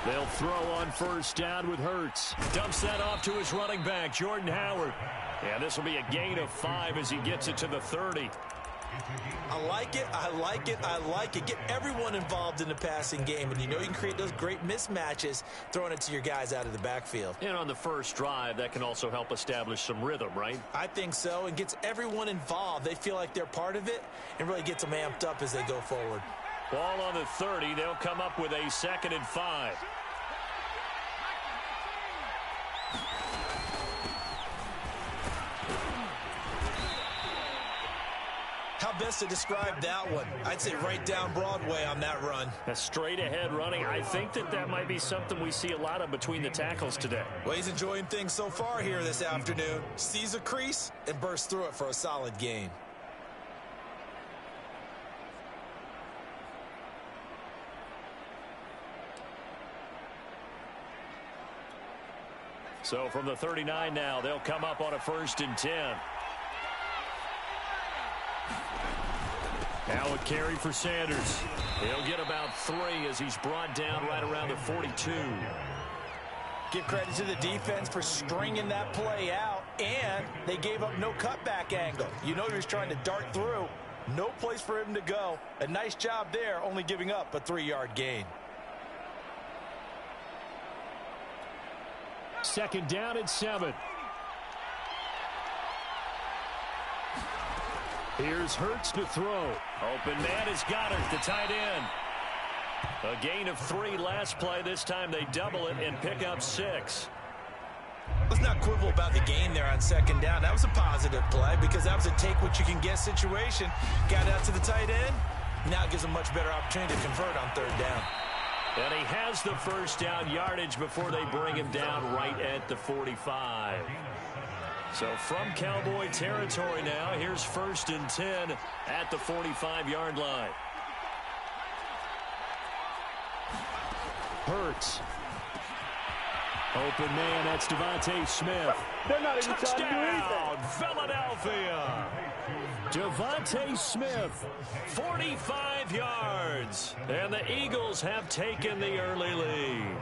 They'll throw on first down with Hurts. Dumps that off to his running back, Jordan Howard. And this will be a gain of 5 as he gets it to the 30. I like it, I like it, I like it. Get everyone involved in the passing game, and you know you can create those great mismatches throwing it to your guys out of the backfield. And on the first drive, that can also help establish some rhythm, right? I think so, and gets everyone involved. They feel like they're part of it and really gets them amped up as they go forward. Ball on the 30. They'll come up with a 2nd and 5. How best to describe that one? I'd say right down Broadway on that run. A straight-ahead running. I think that might be something we see a lot of between the tackles today. Well, he's enjoying things so far here this afternoon. Sees a crease and bursts through it for a solid gain. So from the 39 now, they'll come up on a 1st and 10. Now a carry for Sanders. He'll get about 3 as he's brought down right around the 42. Give credit to the defense for stringing that play out, and they gave up no cutback angle. You know he was trying to dart through. No place for him to go. A nice job there, only giving up a 3-yard gain. 2nd down and 7. Here's Hurts to throw. Open man is Goddard, the tight end. A gain of 3 last play. This time they double it and pick up 6. Let's not quibble about the gain there on 2nd down. That was a positive play because that was a take-what-you-can-get situation. Got out to the tight end. Now it gives a much better opportunity to convert on 3rd down. And he has the first down yardage before they bring him down right at the 45. So from Cowboy territory now, here's 1st and 10 at the 45-yard line. Hurts. Open man, that's Devontae Smith. They're not even trying to do anything. Philadelphia. Devontae Smith, 45 yards. And the Eagles have taken the early lead.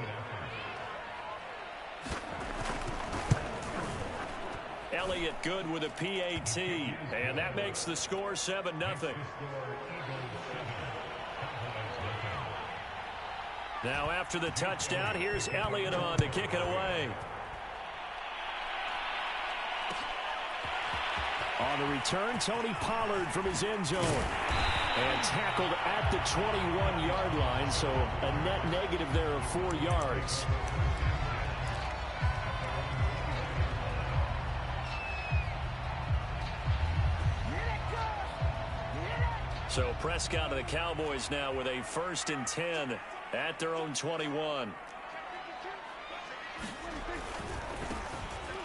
Elliott good with a PAT. And that makes the score 7-0. Now after the touchdown, here's Elliott on to kick it away. On the return, Tony Pollard from his end zone. And tackled at the 21-yard line, so a net negative there of 4 yards. So Prescott of the Cowboys now with a 1st and 10 at their own 21.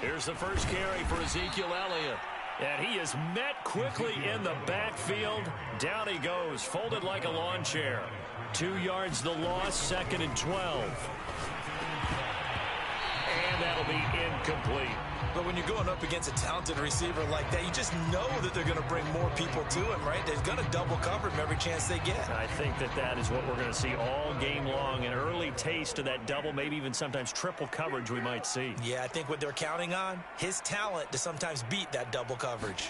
Here's the first carry for Ezekiel Elliott. And he is met quickly in the backfield. Down he goes, folded like a lawn chair. 2 yards the loss, 2nd and 12. And that'll be incomplete. But when you're going up against a talented receiver like that, you just know that they're going to bring more people to him, right? They're going to double cover him every chance they get. I think that is what we're going to see all game long. An early taste of that double, maybe even sometimes triple coverage we might see. Yeah, I think what they're counting on, his talent to sometimes beat that double coverage.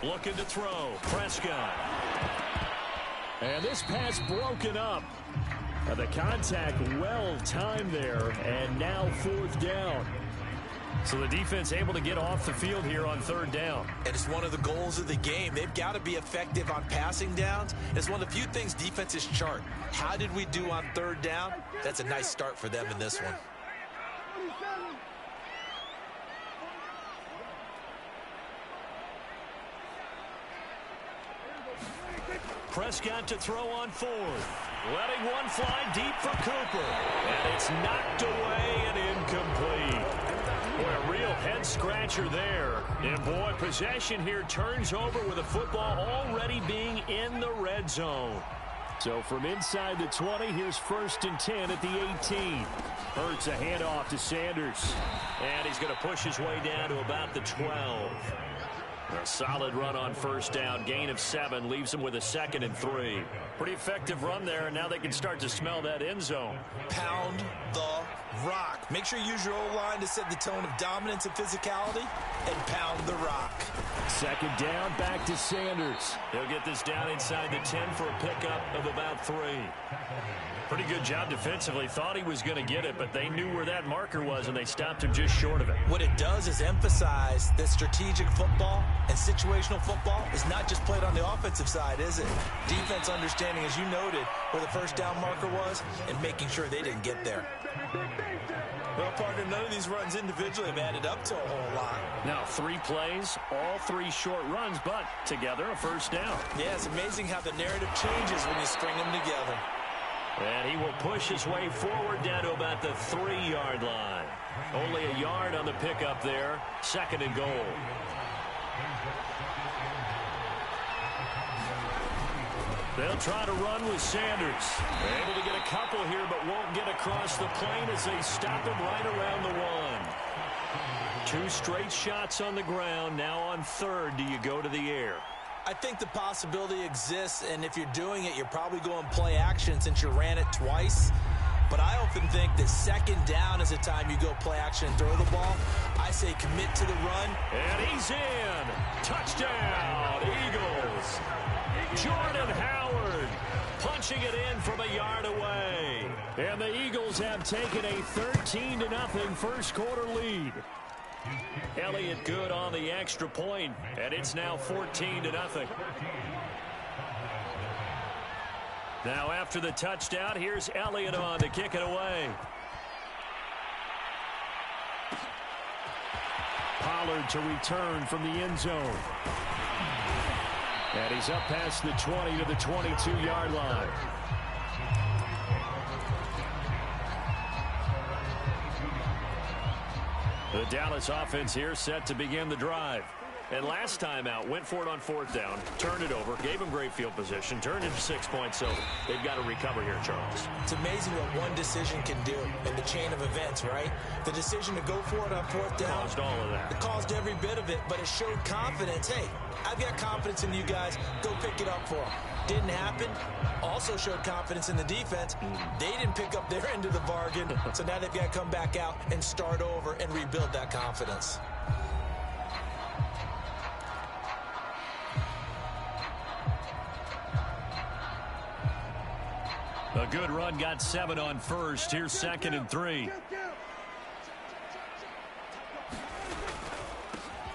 Looking to throw, Prescott. And this pass broken up. The contact well timed there, and now 4th down. So the defense able to get off the field here on 3rd down. And it's one of the goals of the game. They've got to be effective on passing downs. It's one of the few things defenses chart. How did we do on 3rd down? That's a nice start for them in this one. Prescott to throw on 4th. Letting one fly deep for Cooper. And it's knocked away and incomplete. Boy, a real head-scratcher there. And, boy, possession here turns over with the football already being in the red zone. So from inside the 20, here's 1st and 10 at the 18. Hurts a handoff to Sanders. And he's going to push his way down to about the 12. A solid run on first down. Gain of 7 leaves them with a 2nd and 3. Pretty effective run there, and now they can start to smell that end zone. Pound the rock. Make sure you use your O-line to set the tone of dominance and physicality, and pound the rock. 2nd down, back to Sanders. He'll get this down inside the 10 for a pickup of about 3. Pretty good job defensively. Thought he was going to get it, but they knew where that marker was, and they stopped him just short of it. What it does is emphasize that strategic football and situational football is not just played on the offensive side, is it? Defense understanding, as you noted, where the first down marker was and making sure they didn't get there. Well, partner, none of these runs individually have added up to a whole lot. Now 3 plays, all 3 short runs, but together a first down. Yeah, it's amazing how the narrative changes when you string them together. And he will push his way forward down to about the 3-yard line. Only a yard on the pickup there. 2nd and goal. They'll try to run with Sanders. They're able to get a couple here, but won't get across the plane as they stop him right around the 1. 2 straight shots on the ground. Now on 3rd, do you go to the air? I think the possibility exists, and if you're doing it, you're probably going play action since you ran it twice. But I often think that 2nd down is a time you go play action and throw the ball. I say commit to the run. And he's in. Touchdown, Eagles. Jordan Howard punching it in from a yard away. And the Eagles have taken a 13-0 first quarter lead. Elliott good on the extra point, and it's now 14-0. Now after the touchdown, here's Elliott on to kick it away. Pollard to return from the end zone. And he's up past the 20 to the 22-yard line. The Dallas offense here set to begin the drive. And last time out, went for it on 4th down, turned it over, gave them great field position, turned into 6 points, so they've got to recover here, Charles. It's amazing what one decision can do in the chain of events, right? The decision to go for it on 4th down. Caused all of that. It caused every bit of it, but it showed confidence. Hey, I've got confidence in you guys. Go pick it up for them. Didn't happen. Also showed confidence in the defense. They didn't pick up their end of the bargain, so now they've got to come back out and start over and rebuild that confidence. A good run, got 7 on first. Here's 2nd and 3.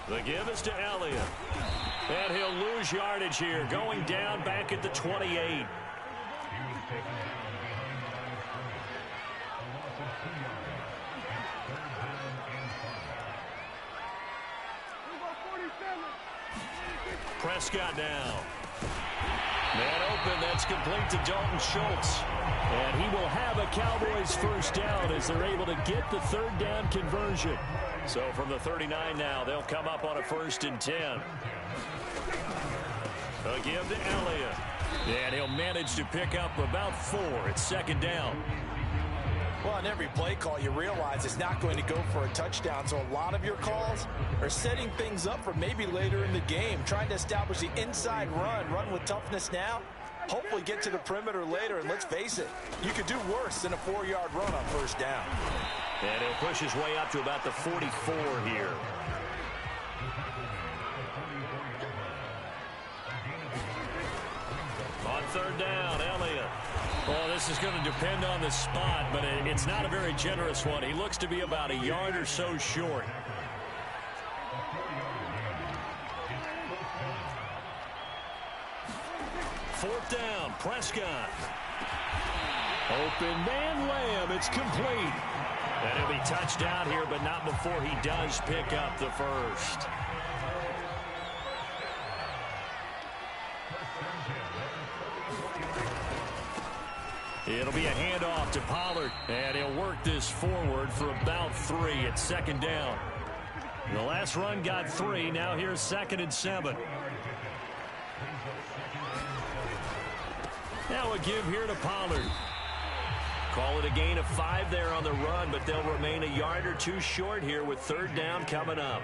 The give is to Elliott. And he'll lose yardage here, going down back at the 28. Prescott now. Man open, that's complete to Dalton Schultz. And he will have a Cowboys first down as they're able to get the 3rd down conversion. So from the 39 now, they'll come up on a 1st and 10. A give to Elliott. And he'll manage to pick up about 4. It's 2nd down. Well, on every play call, you realize it's not going to go for a touchdown. So a lot of your calls are setting things up for maybe later in the game, trying to establish the inside run with toughness now, hopefully get to the perimeter later. And let's face it, you could do worse than a 4-yard run on 1st down. And he'll push his way up to about the 44 here. On 3rd down, Elliott. Well, this is going to depend on the spot, but it's not a very generous one. He looks to be about a yard or so short. Fourth down, Prescott. Open man, Lamb. It's complete. And he'll be touchdown here, but not before he does pick up the first. It'll be a handoff to Pollard, and he'll work this forward for about 3 at 2nd down. The last run got 3. Now here's 2nd and 7. Now a give here to Pollard. Call it a gain of 5 there on the run, but they'll remain a yard or 2 short here with 3rd down coming up.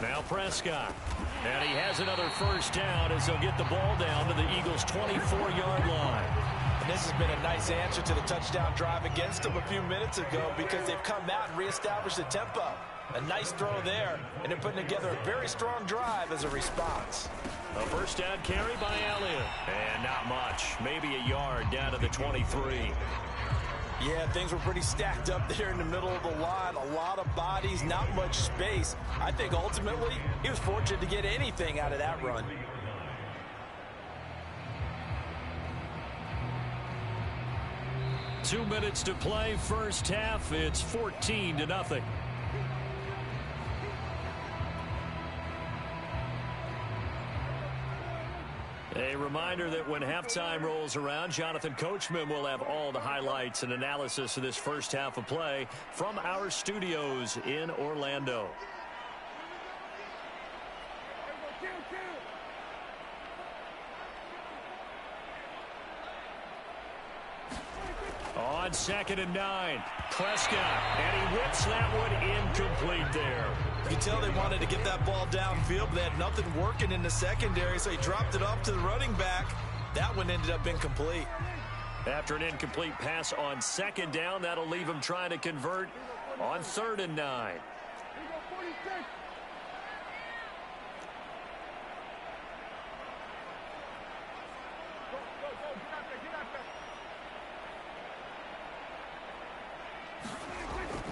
Now Prescott. And he has another first down as they'll get the ball down to the Eagles' 24-yard line. And this has been a nice answer to the touchdown drive against them a few minutes ago because they've come out and reestablished the tempo. A nice throw there, and they're putting together a very strong drive as a response. A first down carry by Elliott. And not much. Maybe a yard down to the 23. Yeah, things were pretty stacked up there in the middle of the line. A lot of bodies, not much space. I think ultimately he was fortunate to get anything out of that run. Two minutes to play, first half. It's 14-0. A reminder that when halftime rolls around, Jonathan Coachman will have all the highlights and analysis of this first half of play from our studios in Orlando. On 2nd and 9, Prescott, and he whips that one incomplete there. You can tell they wanted to get that ball downfield, but they had nothing working in the secondary, so he dropped it off to the running back. That one ended up incomplete. After an incomplete pass on 2nd down, that'll leave him trying to convert on 3rd and 9.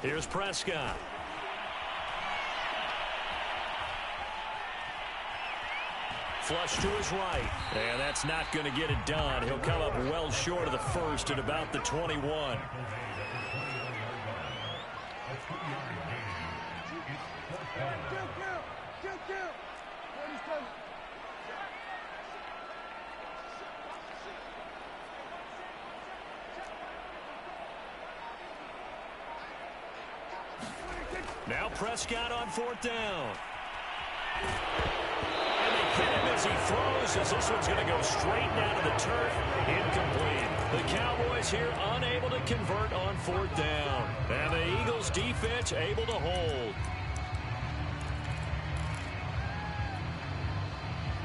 Here's Prescott. Flush to his right. And that's not going to get it done. He'll come up well short of the first at about the 21. Now Prescott on 4th down. And they hit him as he throws, as this one's going to go straight down to the turf. Incomplete. The Cowboys here unable to convert on 4th down. And the Eagles defense able to hold.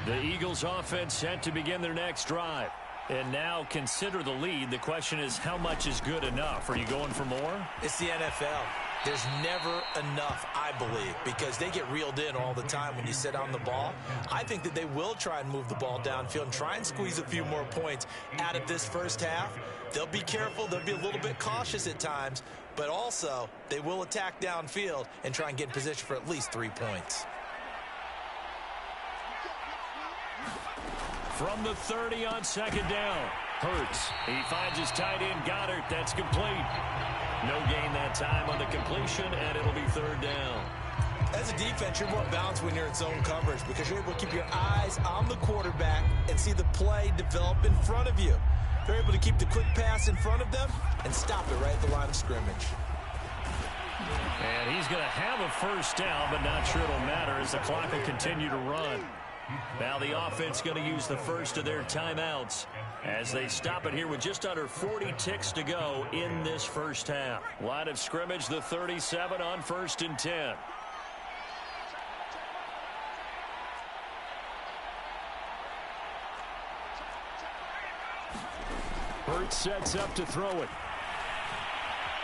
The Eagles offense set to begin their next drive. And now consider the lead. The question is, how much is good enough? Are you going for more? It's the NFL. There's never enough, I believe, because they get reeled in all the time when you sit on the ball. I think that they will try and move the ball downfield and try and squeeze a few more points out of this first half. They'll be careful. They'll be a little bit cautious at times, but also they will attack downfield and try and get in position for at least 3 points. From the 30 on 2nd down. Hurts. He finds his tight end, Goddard. That's complete. No gain that time on the completion, and it'll be 3rd down. As a defense, you're more balanced when you're in zone coverage because you're able to keep your eyes on the quarterback and see the play develop in front of you. They're able to keep the quick pass in front of them and stop it right at the line of scrimmage. And he's going to have a first down, but not sure it'll matter as the clock will continue to run. Now the offense going to use the first of their timeouts as they stop it here with just under 40 ticks to go in this first half. Line of scrimmage, the 37 on 1st and 10. Hurts sets up to throw it.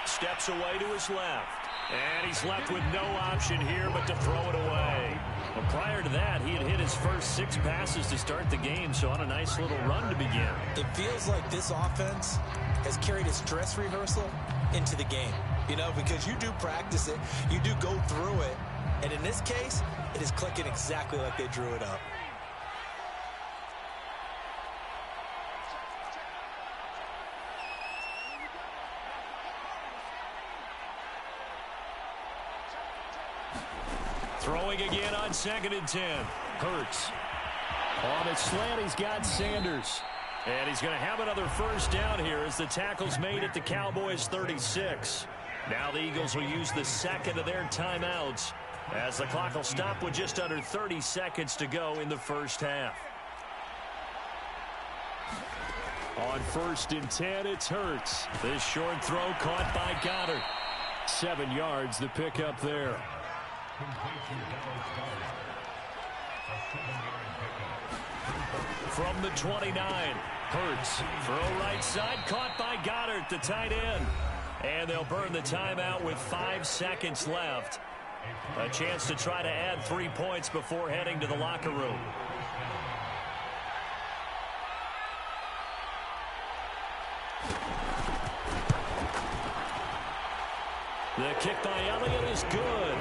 Steps away to his left. And he's left with no option here but to throw it away. Well, prior to that, he had hit his first 6 passes to start the game, so on a nice little run to begin. It feels like this offense has carried its dress rehearsal into the game. You know, because you do practice it, you do go through it, and in this case, it is clicking exactly like they drew it up. Throwing again on 2nd and 10. Hurts. On a slant, he's got Sanders. And he's going to have another first down here as the tackle's made at the Cowboys' 36. Now the Eagles will use the second of their timeouts as the clock will stop with just under 30 seconds to go in the first half. On 1st and 10, it's Hurts. This short throw caught by Goddard. 7 yards, the pickup there. From the 29, Hurts. Throw right side, caught by Goddard, the tight end. And they'll burn the timeout with 5 seconds left. A chance to try to add 3 points before heading to the locker room. The kick by Elliott is good.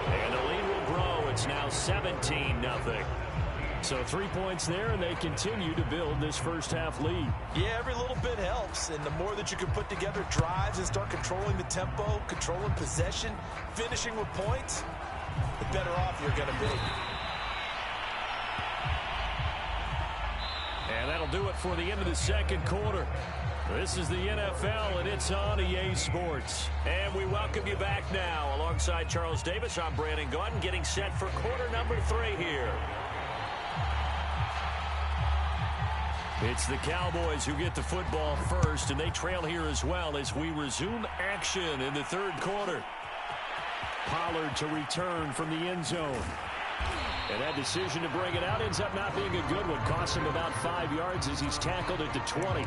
And the lead will grow. It's now 17-0. So 3 points there, and they continue to build this first half lead. Yeah, every little bit helps, and the more that you can put together drives and start controlling the tempo, controlling possession, finishing with points, the better off you're going to be. And that'll do it for the end of the second quarter. This is the NFL, and it's on EA Sports. And we welcome you back now. Alongside Charles Davis, I'm Brandon Gordon, getting set for quarter number 3 here. It's the Cowboys who get the football first, and they trail here as well as we resume action in the third quarter. Pollard to return from the end zone. And that decision to bring it out ends up not being a good one. Costs him about 5 yards as he's tackled at the 20.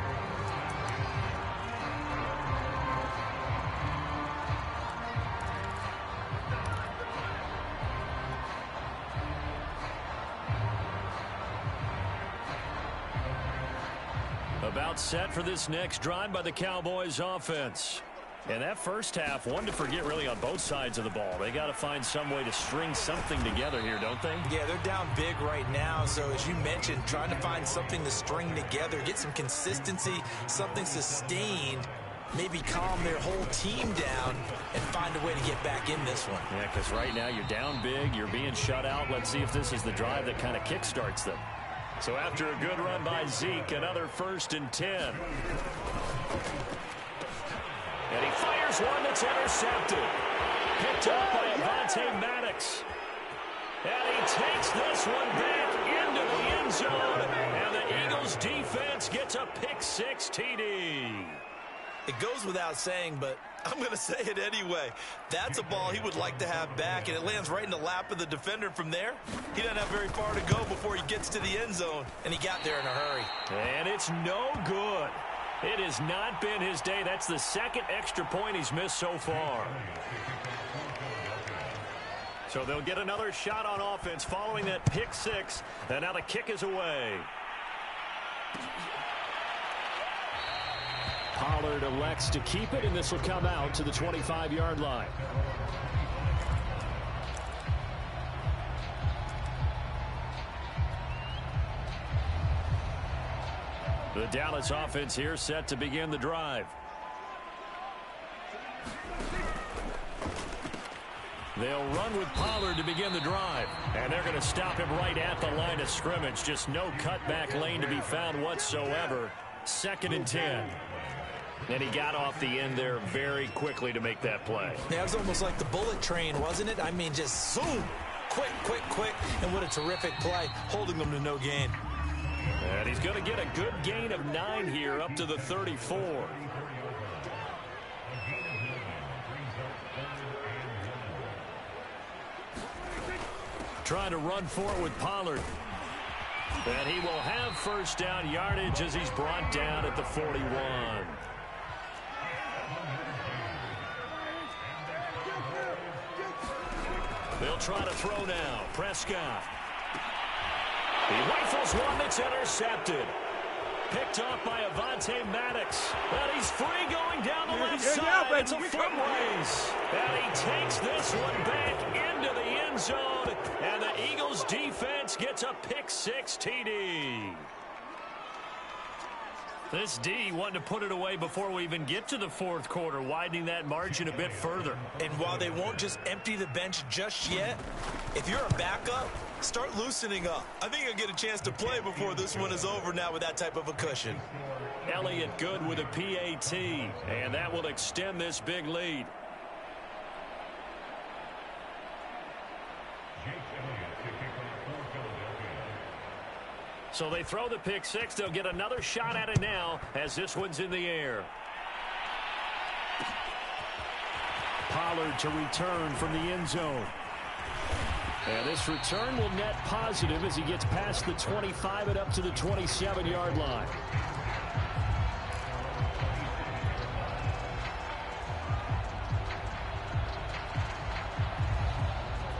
About set for this next drive by the Cowboys offense. And that first half, one to forget really on both sides of the ball. They got to find some way to string something together here, don't they? Yeah, they're down big right now. So as you mentioned, trying to find something to string together, get some consistency, something sustained, maybe calm their whole team down and find a way to get back in this one. Yeah, because right now you're down big, you're being shut out. Let's see if this is the drive that kind of kickstarts them. So after a good run by Zeke, another 1st and 10. And he fires one that's intercepted. Picked up by Avonte Maddox. And he takes this one back into the end zone. And the Eagles defense gets a pick-6 TD. It goes without saying, but I'm going to say it anyway. That's a ball he would like to have back, and it lands right in the lap of the defender. From there, he doesn't have very far to go before he gets to the end zone, and he got there in a hurry. And it's no good. It has not been his day. That's the second extra point he's missed so far. So they'll get another shot on offense following that pick-6, and now the kick is away. Pollard elects to keep it, and this will come out to the 25-yard line. The Dallas offense here set to begin the drive. They'll run with Pollard to begin the drive. And they're going to stop him right at the line of scrimmage. Just no cutback lane to be found whatsoever. 2nd and 10. And he got off the end there very quickly to make that play. Yeah, it was almost like the bullet train, wasn't it? I mean, just zoom. Quick, quick, quick. And what a terrific play, holding them to no gain. And he's going to get a good gain of 9 here up to the 34. Trying to run for it with Pollard. And he will have first down yardage as he's brought down at the 41. They'll try to throw now. Prescott. He rifles one that's intercepted. Picked off by Avonte Maddox. And he's free going down the left side. It's a foot race. And he takes this one back into the end zone. And the Eagles defense gets a pick-6 TD. This D wanted to put it away before we even get to the fourth quarter, widening that margin a bit further. And while they won't just empty the bench just yet, if you're a backup, start loosening up. I think you'll get a chance to play before this one is over now with that type of a cushion. Elliott good with a PAT, and that will extend this big lead. So they throw the pick six. They'll get another shot at it now as this one's in the air. Pollard to return from the end zone. And this return will net positive as he gets past the 25 and up to the 27-yard line.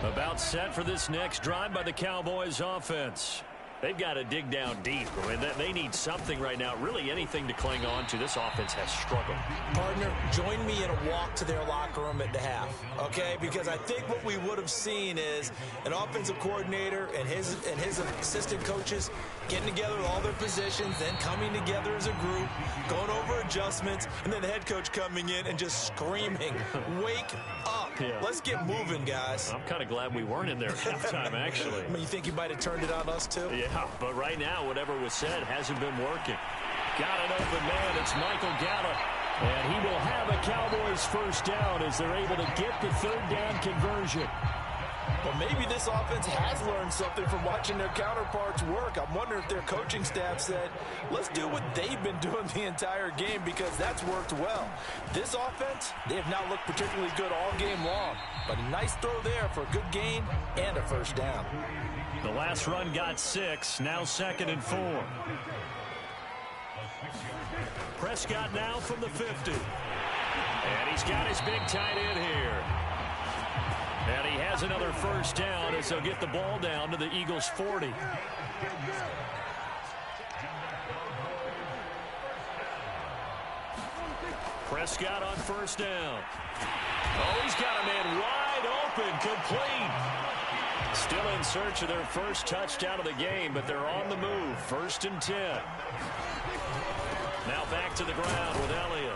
About set for this next drive by the Cowboys offense. They've got to dig down deep. I mean, they need something right now, really anything to cling on to. This offense has struggled. Partner, join me in a walk to their locker room at the half, okay? Because I think what we would have seen is an offensive coordinator and his assistant coaches getting together with all their positions, then coming together as a group, going over adjustments, and then the head coach coming in and just screaming, wake up. Yeah. Let's get moving, guys. I'm kind of glad we weren't in there at halftime, actually. I mean, you think you might have turned it on us, too? Yeah, but right now, whatever was said hasn't been working. Got an open man. It's Michael Gallup. And he will have a Cowboys first down as they're able to get the third down conversion. Well, maybe this offense has learned something from watching their counterparts work. I'm wondering if their coaching staff said, let's do what they've been doing the entire game because that's worked well. This offense, they have not looked particularly good all game long. But a nice throw there for a good gain and a first down. The last run got 6, now 2nd and 4. Prescott now from the 50. And he's got his big tight end here. And he has another first down as they'll get the ball down to the Eagles' 40. Prescott on first down. Oh, he's got a man wide open, complete. Still in search of their first touchdown of the game, but they're on the move. 1st and 10. Now back to the ground with Elliott.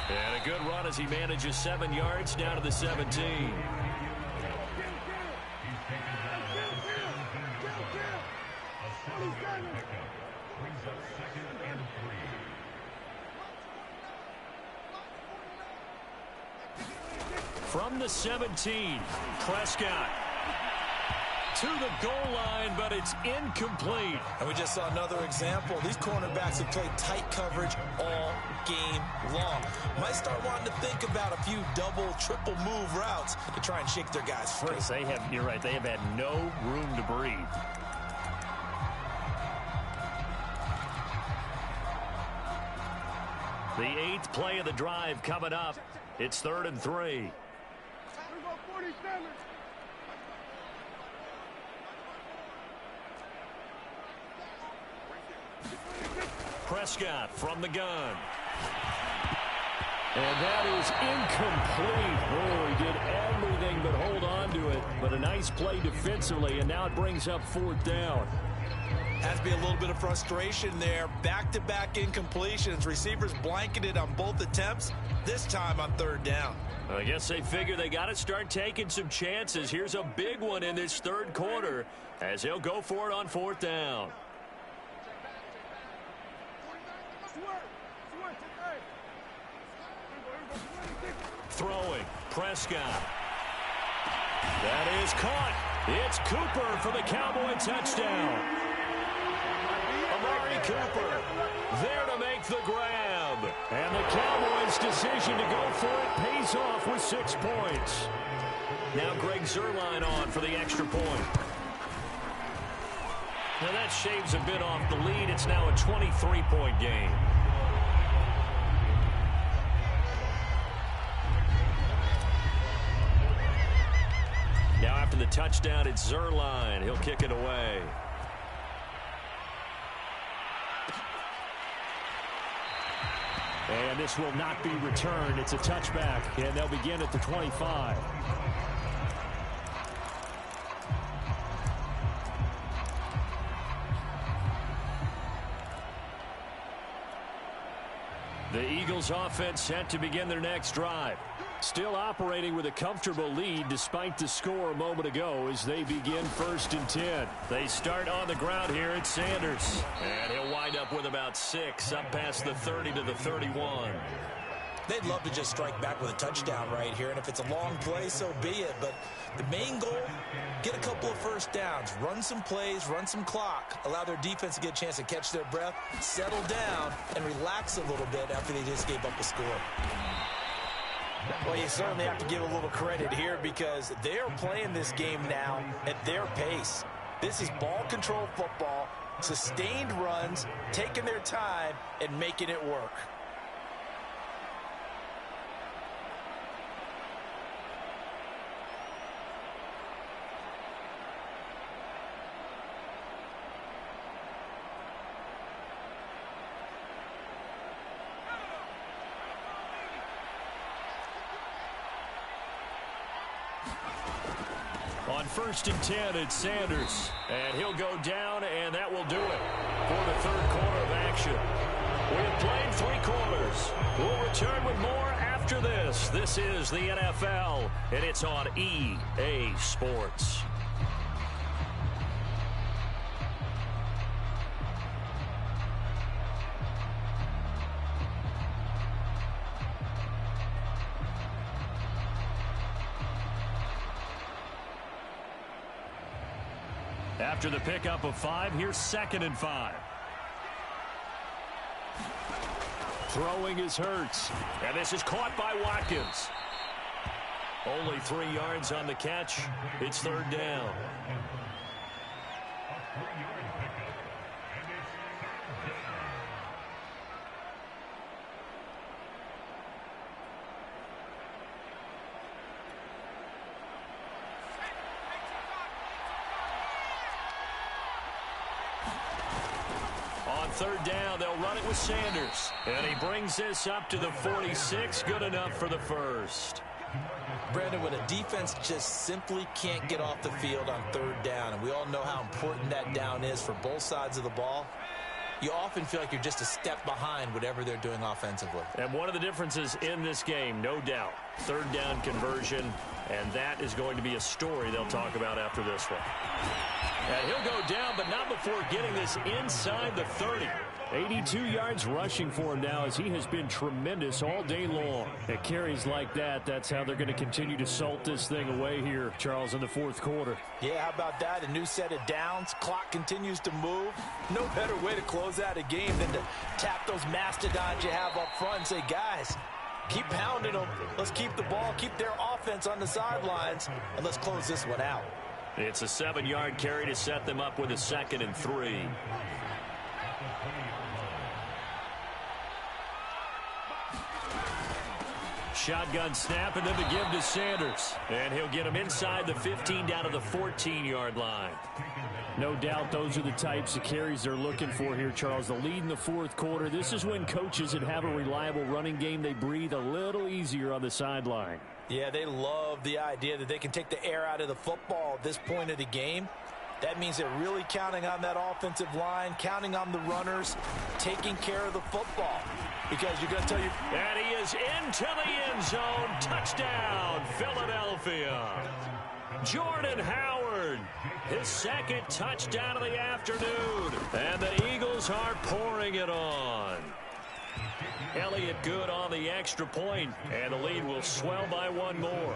And a good run as he manages 7 yards down to the 17. From the 17, Prescott to the goal line, but it's incomplete. And we just saw another example. These cornerbacks have played tight coverage all game long. Might start wanting to think about a few double, triple move routes to try and shake their guys free. You're right, they have had no room to breathe. The 8th play of the drive coming up. It's 3rd and 3. Prescott from the gun. And that is incomplete. Oh, he did everything but hold on to it. But a nice play defensively, and now it brings up 4th down. Has to be a little bit of frustration there. Back-to-back incompletions. Receivers blanketed on both attempts, this time on 3rd down. I guess they figure they got to start taking some chances. Here's a big one in this 3rd quarter as they'll go for it on 4th down. Throwing, Prescott. That is caught. It's Cooper for the Cowboy touchdown. Amari Cooper there to make the grab. And the Cowboys' decision to go for it pays off with 6 points. Now Greg Zuerlein on for the extra point. Now that shaves a bit off the lead. It's now a 23-point game. Now after the touchdown, it's Zuerlein. He'll kick it away. And this will not be returned. It's a touchback, and they'll begin at the 25. The Eagles offense set to begin their next drive. Still operating with a comfortable lead despite the score a moment ago as they begin 1st and 10. They start on the ground here at Sanders. And he'll wind up with about 6 up past the 30 to the 31. They'd love to just strike back with a touchdown right here, and if it's a long play, so be it. But the main goal, get a couple of first downs, run some plays, run some clock, allow their defense to get a chance to catch their breath, settle down, and relax a little bit after they just gave up a score. Well, you certainly have to give a little credit here because they are playing this game now at their pace. This is ball control football, sustained runs, taking their time, and making it work. On 1st and 10, it's Sanders. And he'll go down, and that will do it for the third quarter of action. We have played 3 quarters. We'll return with more after this. This is the NFL, and it's on EA Sports. After the pickup of 5, here's 2nd and 5. Throwing is Hurts. And this is caught by Watkins. Only 3 yards on the catch. It's 3rd down. On 3rd down, they'll run it with Sanders. And he brings this up to the 46. Good enough for the first. Brandon, when a defense just simply can't get off the field on 3rd down, and we all know how important that down is for both sides of the ball, you often feel like you're just a step behind whatever they're doing offensively. And one of the differences in this game, no doubt, 3rd down conversion, and that is going to be a story they'll talk about after this one. And he'll go down, but not before getting this inside the 30. 82 yards rushing for him now as he has been tremendous all day long. At carries like that, that's how they're going to continue to salt this thing away here, Charles, in the 4th quarter. Yeah, how about that? A new set of downs. Clock continues to move. No better way to close out a game than to tap those mastodons you have up front and say, guys, keep pounding them. Let's keep the ball, keep their offense on the sidelines, and let's close this one out. It's a 7-yard carry to set them up with a 2nd and 3. Shotgun snap, and then the give to Sanders. And he'll get him inside the 15 down to the 14-yard line. No doubt those are the types of carries they're looking for here, Charles. The lead in the 4th quarter. This is when coaches that have a reliable running game, they breathe a little easier on the sideline. Yeah, they love the idea that they can take the air out of the football at this point of the game. That means they're really counting on that offensive line, counting on the runners, taking care of the football. Because you're going to tell you... And he is into the end zone. Touchdown, Philadelphia. Jordan Howard, his 2nd touchdown of the afternoon. And the Eagles are pouring it on. Elliott good on the extra point, and the lead will swell by 1 more.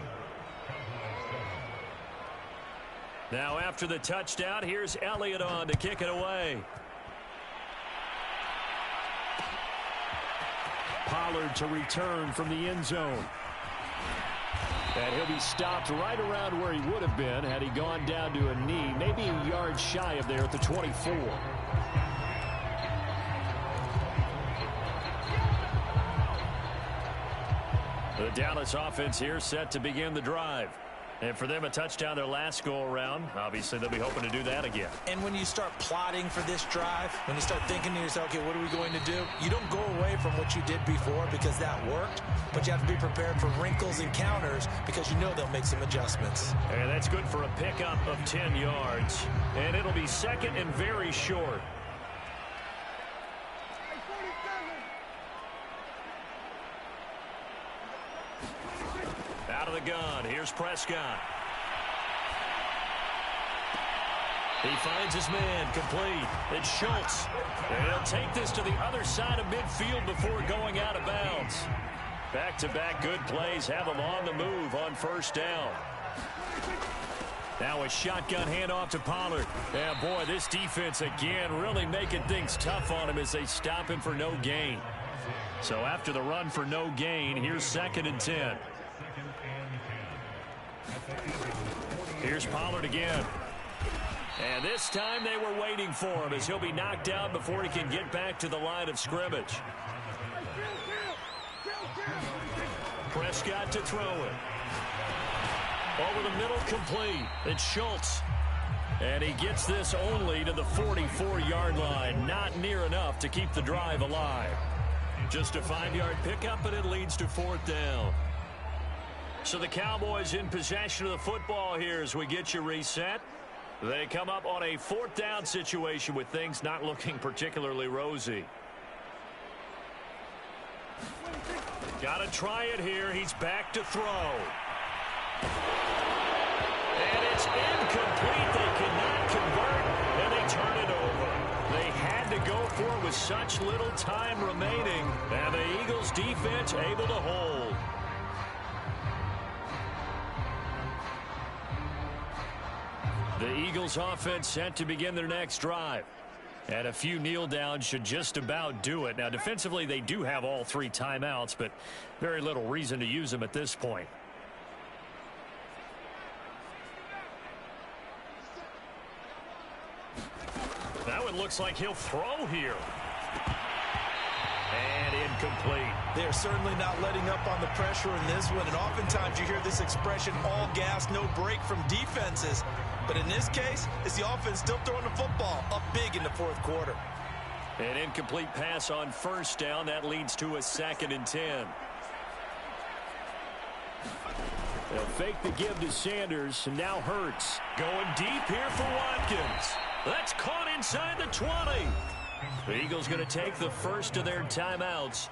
Now after the touchdown, here's Elliott on to kick it away. Pollard to return from the end zone. And he'll be stopped right around where he would have been had he gone down to a knee, maybe a yard shy of there at the 24. The Dallas offense here set to begin the drive. And for them, a touchdown their last go-around. Obviously, they'll be hoping to do that again. And when you start plotting for this drive, when you start thinking to yourself, okay, what are we going to do? You don't go away from what you did before because that worked, but you have to be prepared for wrinkles and counters because you know they'll make some adjustments. And that's good for a pickup of 10 yards. And it'll be 2nd and very short. Out of the gun, here's Prescott. He finds his man, complete. It's Schultz. And he'll take this to the other side of midfield before going out of bounds. Back-to-back good plays have them on the move on first down. Now a shotgun handoff to Pollard. Yeah, boy, this defense again really making things tough on him as they stop him for no gain. So after the run for no gain, here's 2nd and 10. Here's Pollard again. And this time they were waiting for him as he'll be knocked out before he can get back to the line of scrimmage. Prescott to throw it. Over the middle, complete. It's Schultz. And he gets this only to the 44-yard line. Not near enough to keep the drive alive. Just a 5-yard pickup, and it leads to 4th down. So the Cowboys in possession of the football here as we get you reset. They come up on a 4th down situation with things not looking particularly rosy. Got to try it here. He's back to throw. And it's incomplete. They cannot convert, and they turn it over. They had to go for it with such little time remaining, and the Eagles defense able to hold. The Eagles offense set to begin their next drive. And a few kneel downs should just about do it. Now, defensively, they do have all 3 timeouts, but very little reason to use them at this point. That one looks like he'll throw here. And incomplete. They're certainly not letting up on the pressure in this one, and oftentimes you hear this expression, all gas, no break from defenses. But in this case, it's the offense still throwing the football up big in the 4th quarter. An incomplete pass on first down. That leads to a 2nd and 10. They'll fake the give to Sanders, and now Hurts. Going deep here for Watkins. That's caught inside the 20. The Eagles going to take the first of their timeouts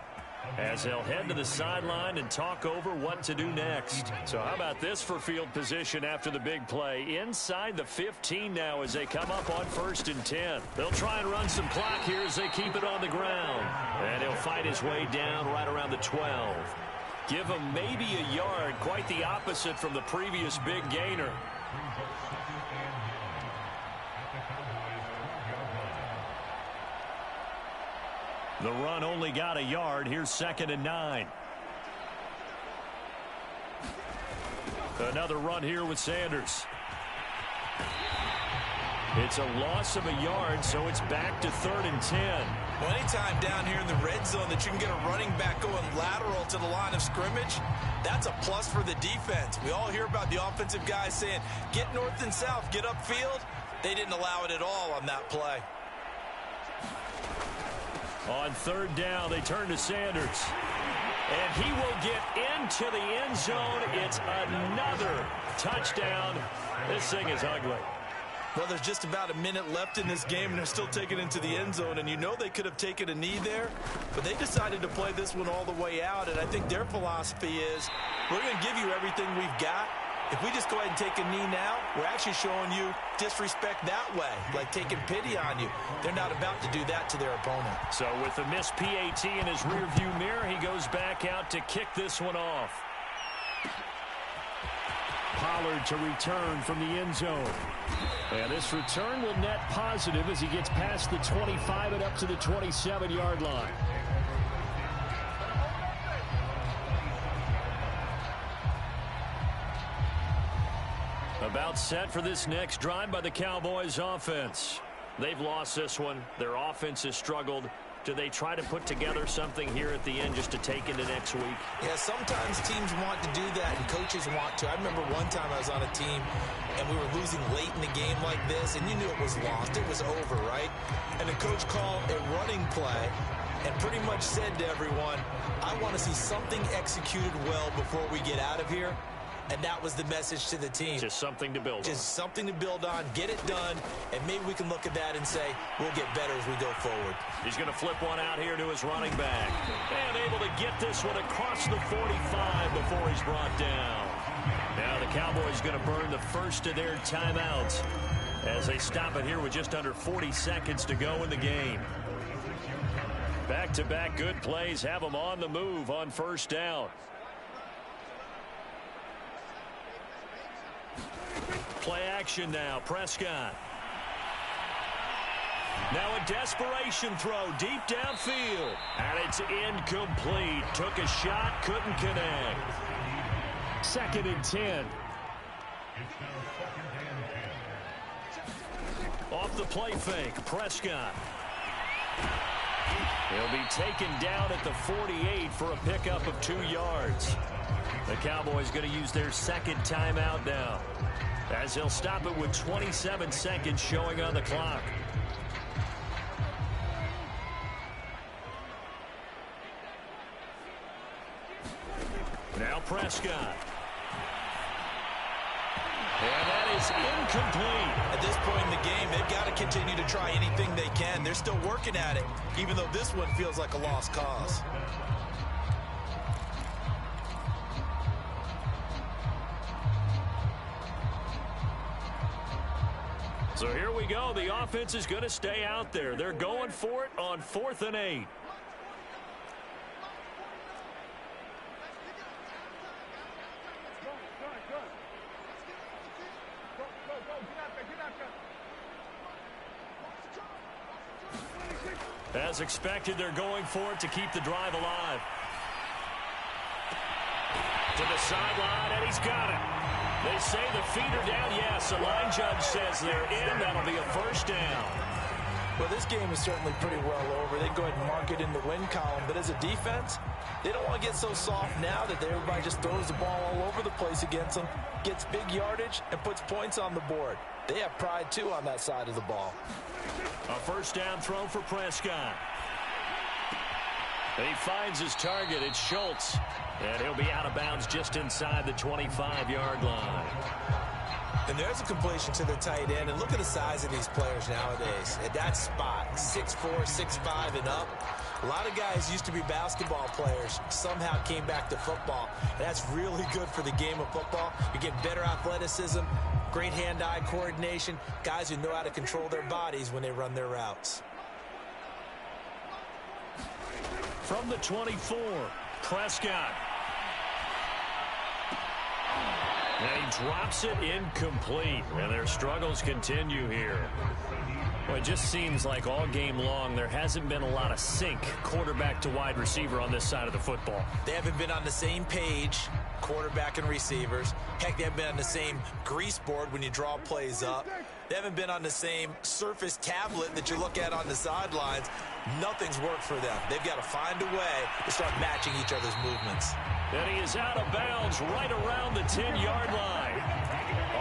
as they'll head to the sideline and talk over what to do next. So how about this for field position after the big play? Inside the 15 now as they come up on 1st and 10. They'll try and run some clock here as they keep it on the ground. And he'll fight his way down right around the 12. Give him maybe a yard, quite the opposite from the previous big gainer. The run only got a yard. Here's 2nd and 9. Another run here with Sanders. It's a loss of a yard, so it's back to 3rd and 10. Well, anytime down here in the red zone that you can get a running back going lateral to the line of scrimmage, that's a plus for the defense. We all hear about the offensive guys saying, get north and south, get upfield. They didn't allow it at all on that play. On 3rd down, they turn to Sanders. And he will get into the end zone. It's another touchdown. This thing is ugly. Well, there's just about a minute left in this game, and they're still taking it into the end zone. And you know they could have taken a knee there, but they decided to play this one all the way out. And I think their philosophy is, we're going to give you everything we've got. If we just go ahead and take a knee now, we're actually showing you disrespect that way, like taking pity on you. They're not about to do that to their opponent. So with the missed PAT in his rearview mirror, he goes back out to kick this one off. Pollard to return from the end zone. And this return will net positive as he gets past the 25 and up to the 27-yard line. About set for this next drive by the Cowboys offense. They've lost this one. Their offense has struggled. Do they try to put together something here at the end just to take into next week? Yeah, sometimes teams want to do that and coaches want to. I remember one time I was on a team and we were losing late in the game like this, and you knew it was lost. It was over, right? And the coach called a running play and pretty much said to everyone, I want to see something executed well before we get out of here. And that was the message to the team. Just something to build on. Just something to build on, get it done, and maybe we can look at that and say, we'll get better as we go forward. He's going to flip one out here to his running back. And able to get this one across the 45 before he's brought down. Now the Cowboys going to burn the first of their timeouts as they stop it here with just under 40 seconds to go in the game. Back-to-back good plays have them on the move on first down. Play action now. Prescott. Now a desperation throw deep downfield. And it's incomplete. Took a shot, couldn't connect. 2nd and 10. Off the play fake, Prescott. He'll be taken down at the 48 for a pickup of 2 yards. The Cowboys going to use their 2nd timeout now, as he'll stop it with 27 seconds showing on the clock. Now Prescott. And that is incomplete. At this point in the game, they've got to continue to try anything they can. They're still working at it, even though this one feels like a lost cause. So here we go. The offense is going to stay out there. They're going for it on 4th and 8. As expected, they're going for it to keep the drive alive. To the sideline, and he's got it. They say the feet are down. Yes, the line judge says they're in. That'll be a first down. Well, this game is certainly pretty well over. They go ahead and mark it in the win column. But as a defense, they don't want to get so soft now that everybody just throws the ball all over the place against them, gets big yardage, and puts points on the board. They have pride, too, on that side of the ball. A first down throw for Prescott. He finds his target. It's Schultz. And he'll be out of bounds just inside the 25-yard line. And there's a completion to the tight end. And look at the size of these players nowadays. At that spot, 6'4", 6'5", and up. A lot of guys used to be basketball players, somehow came back to football. And that's really good for the game of football. You get better athleticism, great hand-eye coordination, guys who know how to control their bodies when they run their routes. From the 24, Prescott. And he drops it incomplete. And their struggles continue here. Well, it just seems like all game long there hasn't been a lot of sync quarterback to wide receiver on this side of the football. They haven't been on the same page, quarterback and receivers. Heck, they haven't been on the same grease board when you draw plays up. They haven't been on the same surface tablet that you look at on the sidelines. Nothing's worked for them. They've got to find a way to start matching each other's movements. And he is out of bounds right around the 10-yard line.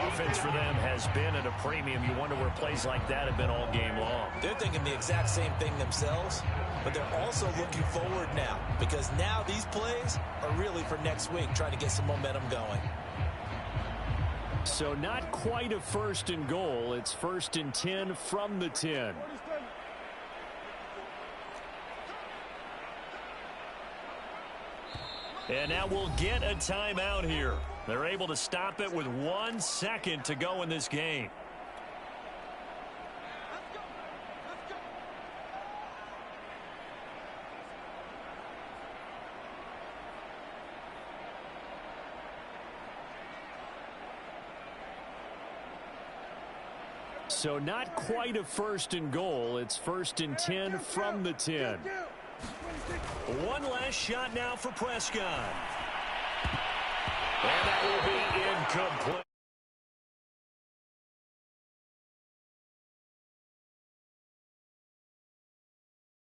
Offense for them has been at a premium. You wonder where plays like that have been all game long. They're thinking the exact same thing themselves, but they're also looking forward now, because now these plays are really for next week, trying to get some momentum going. So not quite a 1st and goal. It's 1st and 10 from the 10. And now we'll get a timeout here. They're able to stop it with 1 second to go in this game. So not quite a 1st and goal. It's 1st and 10 from the 10. One last shot now for Prescott. And that will be incomplete.